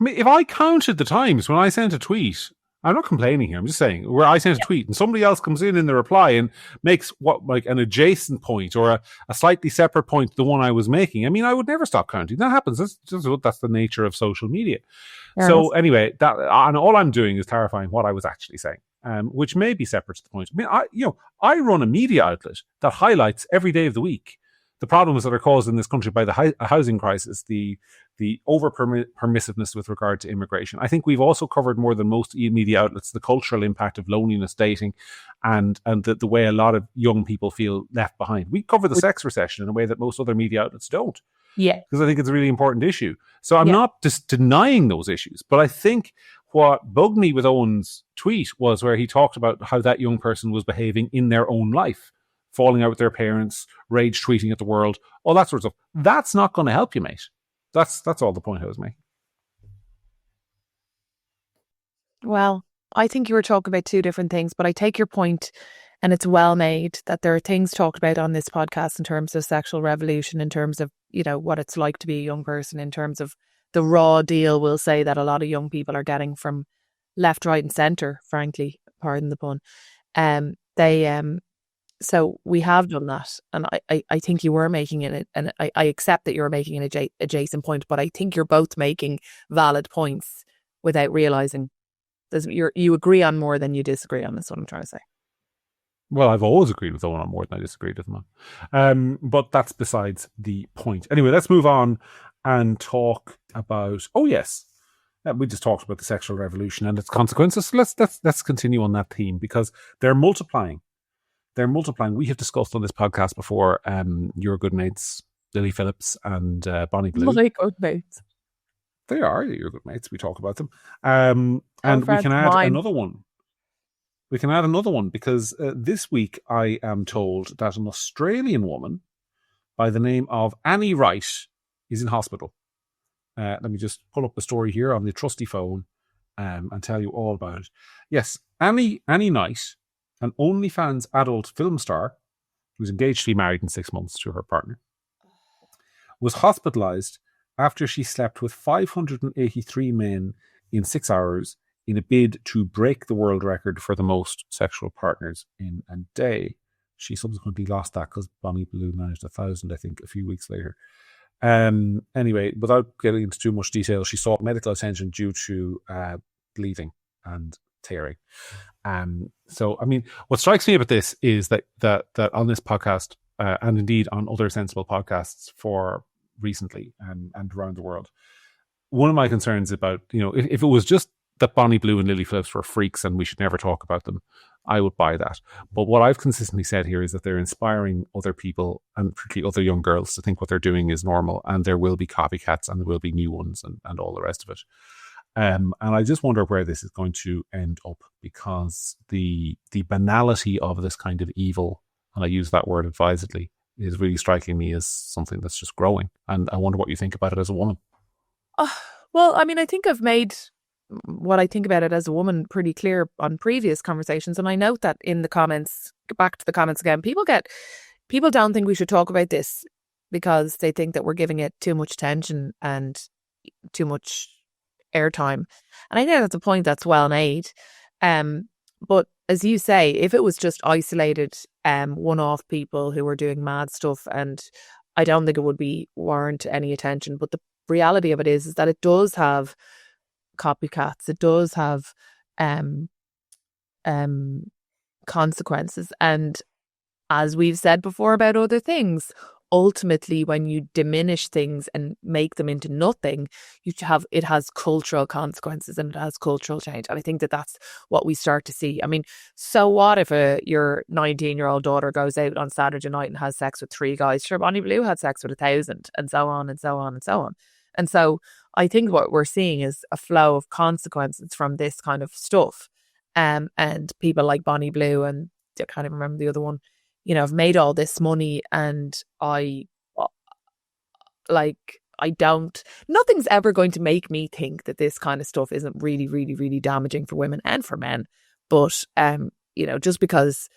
if I counted the times when I sent a tweet, I'm not complaining here. I'm just saying, where I sent a tweet and somebody else comes in the reply and makes an adjacent point or a slightly separate point to the one I was making. I mean, I would never stop counting. That happens. That's the nature of social media. Yes. So anyway, and all I'm doing is clarifying what I was actually saying, which may be separate to the point. I mean, I run a media outlet that highlights every day of the week the problems that are caused in this country by the housing crisis, the over permissiveness with regard to immigration. I think we've also covered more than most media outlets the cultural impact of loneliness, dating, and the way a lot of young people feel left behind. We cover the sex recession in a way that most other media outlets don't. Yeah. Because I think it's a really important issue. So I'm not just denying those issues, but I think what bugged me with Owen's tweet was where he talked about how that young person was behaving in their own life, falling out with their parents, rage tweeting at the world, all that sort of stuff. That's not going to help you, mate. That's all the point I was making. Well, I think you were talking about two different things, but I take your point, and it's well made that there are things talked about on this podcast in terms of sexual revolution, in terms of, what it's like to be a young person, in terms of the raw deal, we'll say, that a lot of young people are getting from left, right and centre, frankly, pardon the pun. So we have done that, and I think you were making it, and I accept that you're making an adjacent point, but I think you're both making valid points without realising you agree on more than you disagree on. That's what I'm trying to say. Well, I've always agreed with Owen on more than I disagreed with him on. But that's besides the point. Anyway, let's move on and talk about, we just talked about the sexual revolution and its consequences. So let's continue on that theme, because they're multiplying. We have discussed on this podcast before your good mates, Lily Phillips and Bonnie Blue. My good mates. They are your good mates. We talk about them. And we can add another one. We can add another one because this week I am told that an Australian woman by the name of Annie Wright is in hospital. Let me just pull up the story here on the trusty phone and tell you all about it. Yes, Annie Knight, an OnlyFans adult film star who's engaged to be married in 6 months to her partner, was hospitalized after she slept with 583 men in 6 hours in a bid to break the world record for the most sexual partners in a day. She subsequently lost that because Bonnie Blue managed 1,000, I think, a few weeks later. Anyway, without getting into too much detail, she sought medical attention due to bleeding and tearing. So, I mean, what strikes me about this is that on this podcast, and indeed on other sensible podcasts for recently and around the world, one of my concerns about, if it was just that Bonnie Blue and Lily Phillips were freaks and we should never talk about them, I would buy that. But what I've consistently said here is that they're inspiring other people, and particularly other young girls, to think what they're doing is normal, and there will be copycats and there will be new ones and all the rest of it. And I just wonder where this is going to end up, because the banality of this kind of evil, and I use that word advisedly, is really striking me as something that's just growing. And I wonder what you think about it as a woman. Well, I mean, I think I've made what I think about it as a woman pretty clear on previous conversations. And I note that in the comments, back to the comments again, people don't think we should talk about this because they think that we're giving it too much attention and too much airtime. And I think that's a point that's well made. But as you say, if it was just isolated one-off people who were doing mad stuff, and I don't think it would warrant any attention. But the reality of it is that it does have copycats. It does have consequences. And as we've said before about other things, ultimately, when you diminish things and make them into nothing, it has cultural consequences and it has cultural change. And I think that that's what we start to see. I mean, so what if your 19-year-old daughter goes out on Saturday night and has sex with 3 guys? Sure, Bonnie Blue had sex with 1,000, and so on and so on and so on. And so I think what we're seeing is a flow of consequences from this kind of stuff. And people like Bonnie Blue, and I can't even remember the other one, have made all this money, and nothing's ever going to make me think that this kind of stuff isn't really, really, really damaging for women and for men. But, just because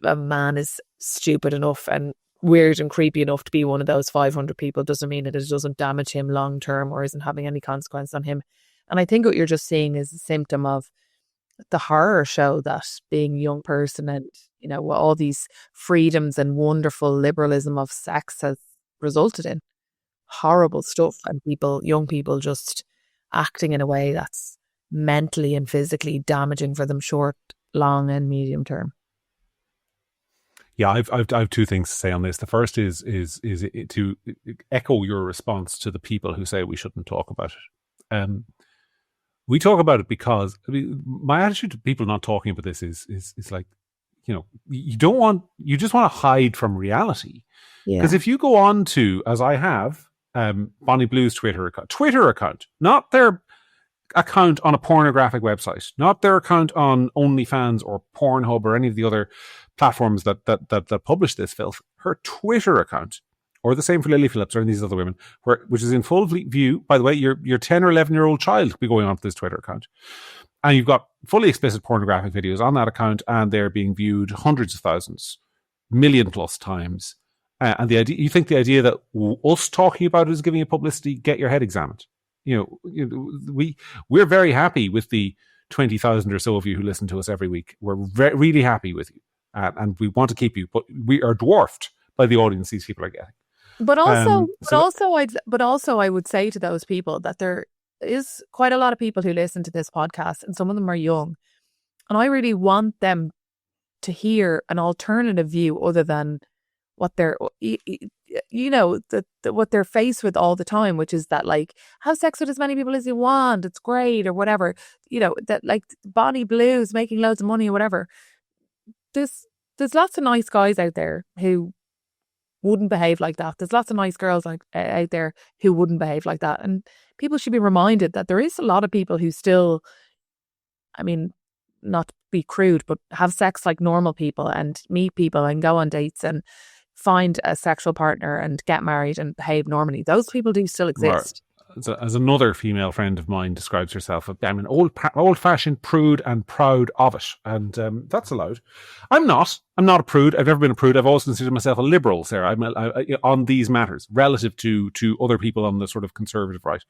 a man is stupid enough and weird and creepy enough to be one of those 500 people doesn't mean that it doesn't damage him long term or isn't having any consequence on him. And I think what you're just seeing is a symptom of the horror show that being a young person and, all these freedoms and wonderful liberalism of sex has resulted in. Horrible stuff, and young people just acting in a way that's mentally and physically damaging for them, short, long and medium term. Yeah, I've 2 things to say on this. The first is to echo your response to the people who say we shouldn't talk about it. We talk about it because, I mean, my attitude to people not talking about this is like, you just want to hide from reality. Because if you go on to, as I have, Bonnie Blue's Twitter account, not their account on a pornographic website, not their account on OnlyFans or Pornhub or any of the other platforms that publish this filth, her Twitter account, or the same for Lily Phillips or any of these other women, which is in full view. By the way, your 10 or 11-year-old child could be going onto this Twitter account. And you've got fully explicit pornographic videos on that account, and they're being viewed hundreds of thousands, million plus times. And the idea that us talking about it is giving you publicity, get your head examined. We're very happy with the 20,000 or so of you who listen to us every week. We're really happy with you, and we want to keep you, but we are dwarfed by the audience these people are getting. But also, I would say to those people that there is quite a lot of people who listen to this podcast, and some of them are young, and I really want them to hear an alternative view other than what they're, what they're faced with all the time, which is that, like, have sex with as many people as you want, it's great, or whatever, that, like, Bonnie Blue's making loads of money or whatever. There's lots of nice guys out there who wouldn't behave like that. There's lots of nice girls out there who wouldn't behave like that. And people should be reminded that there is a lot of people who still, I mean, not to be crude, but have sex like normal people and meet people and go on dates and find a sexual partner and get married and behave normally. Those people do still exist. as another female friend of mine describes herself, I'm an old-fashioned prude and proud of it, and that's allowed. I'm not a prude. I've never been a prude. I've always considered myself a liberal, Sarah. On these matters relative to other people on the sort of conservative right.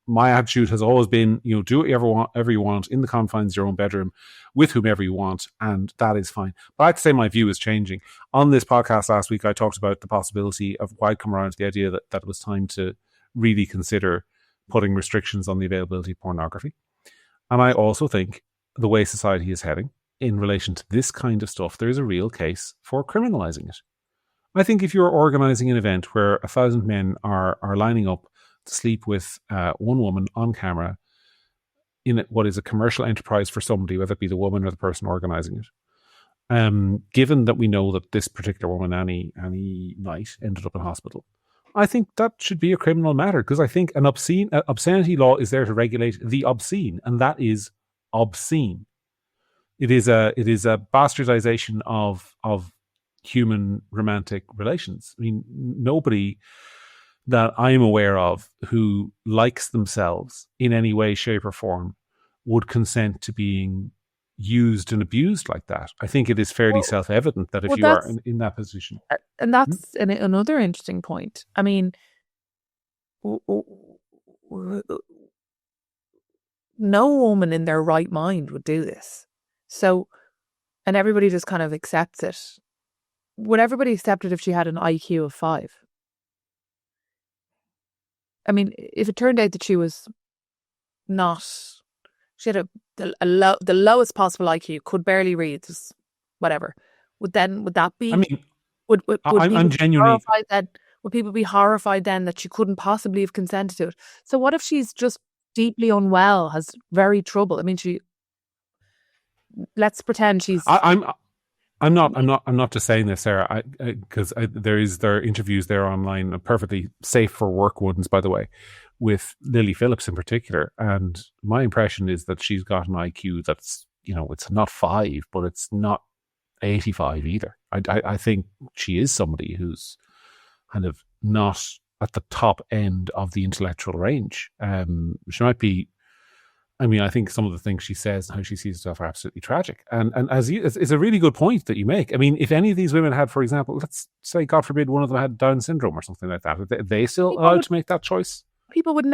My attitude has always been, do whatever you want in the confines of your own bedroom with whomever you want, and that is fine. But I'd say my view is changing. On this podcast last week, I talked about the possibility of why I'd come around to the idea that it was time to really consider putting restrictions on the availability of pornography. And I also think the way society is heading in relation to this kind of stuff, there is a real case for criminalizing it. I think if you're organizing an event where 1,000 men are lining up to sleep with one woman on camera in what is a commercial enterprise for somebody, whether it be the woman or the person organizing it, given that we know that this particular woman, Annie Knight, ended up in hospital, I think that should be a criminal matter, because I think an obscenity law is there to regulate the obscene, and that is obscene. It is a bastardization of human romantic relations. I mean, nobody that I'm aware of who likes themselves in any way, shape, or form would consent to being used and abused like that. I think it is fairly self-evident that if you are in that position. And that's another interesting point. I mean, no woman in their right mind would do this. So, and everybody just kind of accepts it. Would everybody accept it if she had an IQ of 5? I mean, if it turned out that she was not, she had the lowest possible IQ, could barely read, just whatever. Would that be? I mean, I'm genuinely horrified then. Would people be horrified then that she couldn't possibly have consented to it? So what if she's just deeply unwell, has very trouble? I mean, let's pretend she's. I'm not just saying this, Sarah, because there are interviews there online, perfectly safe for work ones, by the way, with Lily Phillips in particular. And my impression is that she's got an IQ that's, it's not 5, but it's not 85 either. I think she is somebody who's kind of not at the top end of the intellectual range. She might be. I mean, I think some of the things she says and how she sees herself are absolutely tragic. And it's a really good point that you make. I mean, if any of these women had, for example, let's say, God forbid, one of them had Down syndrome or something like that, are they still allowed to make that choice? People would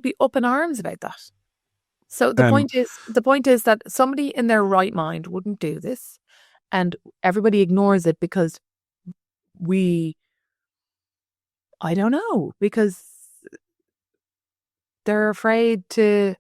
be up in arms about that. So the point is that somebody in their right mind wouldn't do this, and everybody ignores it because I don't know, because they're afraid to.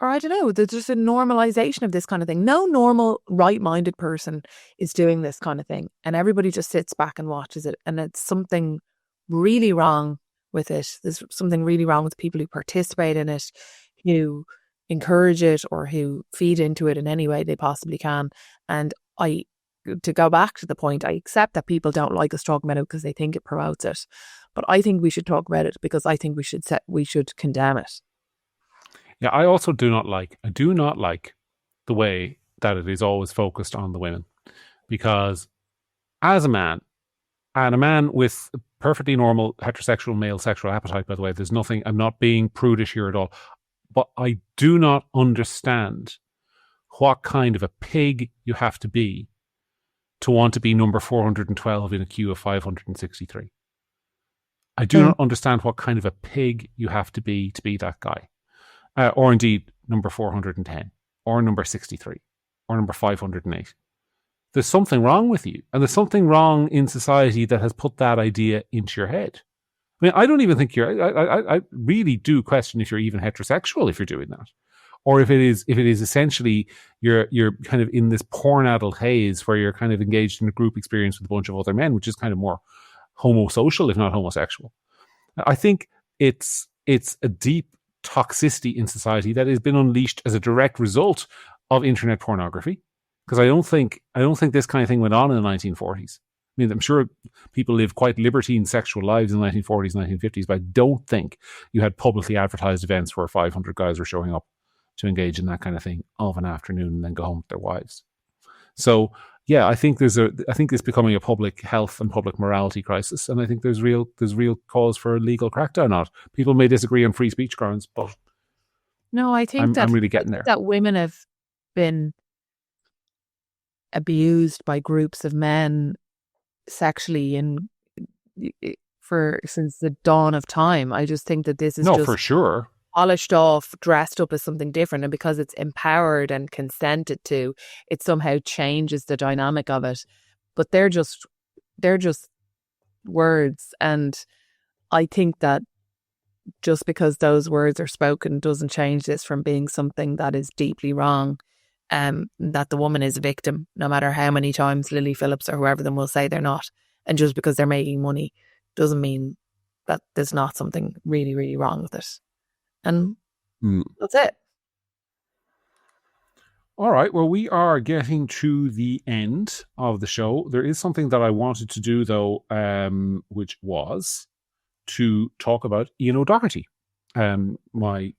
Or I don't know, there's just a normalization of this kind of thing. No normal, right-minded person is doing this kind of thing. And everybody just sits back and watches it. And it's something really wrong with it. There's something really wrong with people who participate in it, who encourage it, or who feed into it in any way they possibly can. And to go back to the point, I accept that people don't like us talking about it because they think it promotes it. But I think we should talk about it because I think we should condemn it. Yeah, I also do not like the way that it is always focused on the women, because as a man, and a man with perfectly normal heterosexual male sexual appetite, by the way, I'm not being prudish here at all, but I do not understand what kind of a pig you have to be to want to be number 412 in a queue of 563. I do not understand what kind of a pig you have to be that guy. Or indeed number 410, or number 63, or number 508. There's something wrong with you. And there's something wrong in society that has put that idea into your head. I mean, I don't even think I really do question if you're even heterosexual if you're doing that. Or if it is essentially you're kind of in this porn adult haze where you're kind of engaged in a group experience with a bunch of other men, which is kind of more homosocial, if not homosexual. I think it's a deep toxicity in society that has been unleashed as a direct result of internet pornography, because I don't think this kind of thing went on in the 1940s. I mean, I'm sure people lived quite libertine sexual lives in the 1940s, 1950s, but I don't think you had publicly advertised events where 500 guys were showing up to engage in that kind of thing of an afternoon and then go home with their wives. So yeah, I think it's becoming a public health and public morality crisis, and I think there's real cause for a legal crackdown on it. People may disagree on free speech grounds, but No, I think I'm really getting there. that women have been abused by groups of men sexually since the dawn of time. I just think that this is No, just for sure. polished off, dressed up as something different, and because it's empowered and consented to, it somehow changes the dynamic of it. But they're just words, and I think that just because those words are spoken doesn't change this from being something that is deeply wrong. That the woman is a victim, no matter how many times Lily Phillips or whoever them will say they're not. And just because they're making money doesn't mean that there's not something really, really wrong with it. And that's it. All right. Well, we are getting to the end of the show. There is something that I wanted to do, though, which was to talk about Ian O'Doherty, my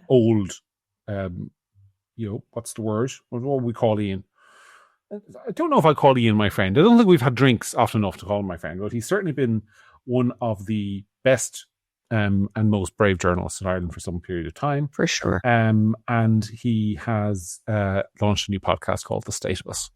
old, what's the word? What would we call Ian? I don't know if I call Ian my friend. I don't think we've had drinks often enough to call him my friend, but he's certainly been one of the best and most brave journalists in Ireland for some period of time. For sure. And he has launched a new podcast called The State of Us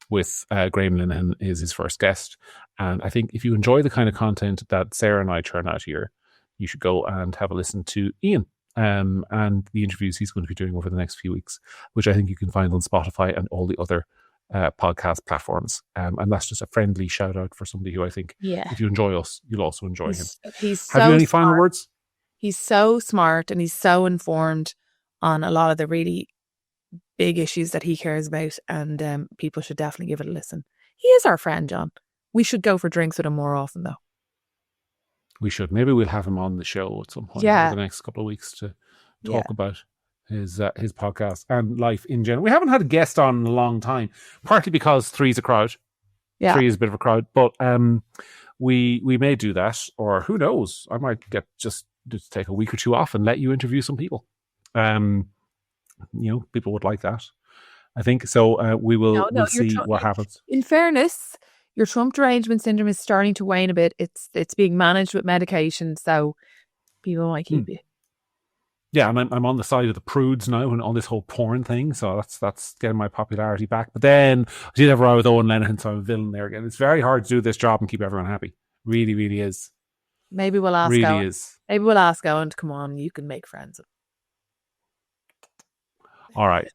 with Graham Linehan is his first guest. And I think if you enjoy the kind of content that Sarah and I churn out here, you should go and have a listen to Ian and the interviews he's going to be doing over the next few weeks, which I think you can find on Spotify and all the other podcast platforms. And that's just a friendly shout out for somebody who I think, if you enjoy us, you'll also enjoy him. Have you any final words? He's so smart and he's so informed on a lot of the really big issues that he cares about, and people should definitely give it a listen. He is our friend, John. We should go for drinks with him more often, though. We should. Maybe we'll have him on the show at some point over the next couple of weeks to talk about his podcast and life in general. We haven't had a guest on in a long time, partly because three's a crowd. Yeah. Three is a bit of a crowd, but we may do that, or who knows? I might get just take a week or two off and let you interview some people. People would like that, I think. So we'll see what happens. In fairness, your Trump derangement syndrome is starting to wane a bit. It's being managed with medication, so people might keep you. Yeah, and I'm on the side of the prudes now and on this whole porn thing, so that's getting my popularity back. But then I did have a row with Owen Lenihan, so I'm a villain there again. It's very hard to do this job and keep everyone happy. Really, really is. Maybe we'll ask Owen. Maybe we'll ask Owen to come on. You can make friends. All right.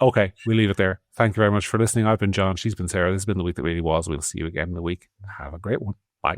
Okay, we'll leave it there. Thank you very much for listening. I've been John. She's been Sarah. This has been The Week That Really Was. We'll see you again in the week. Have a great one. Bye.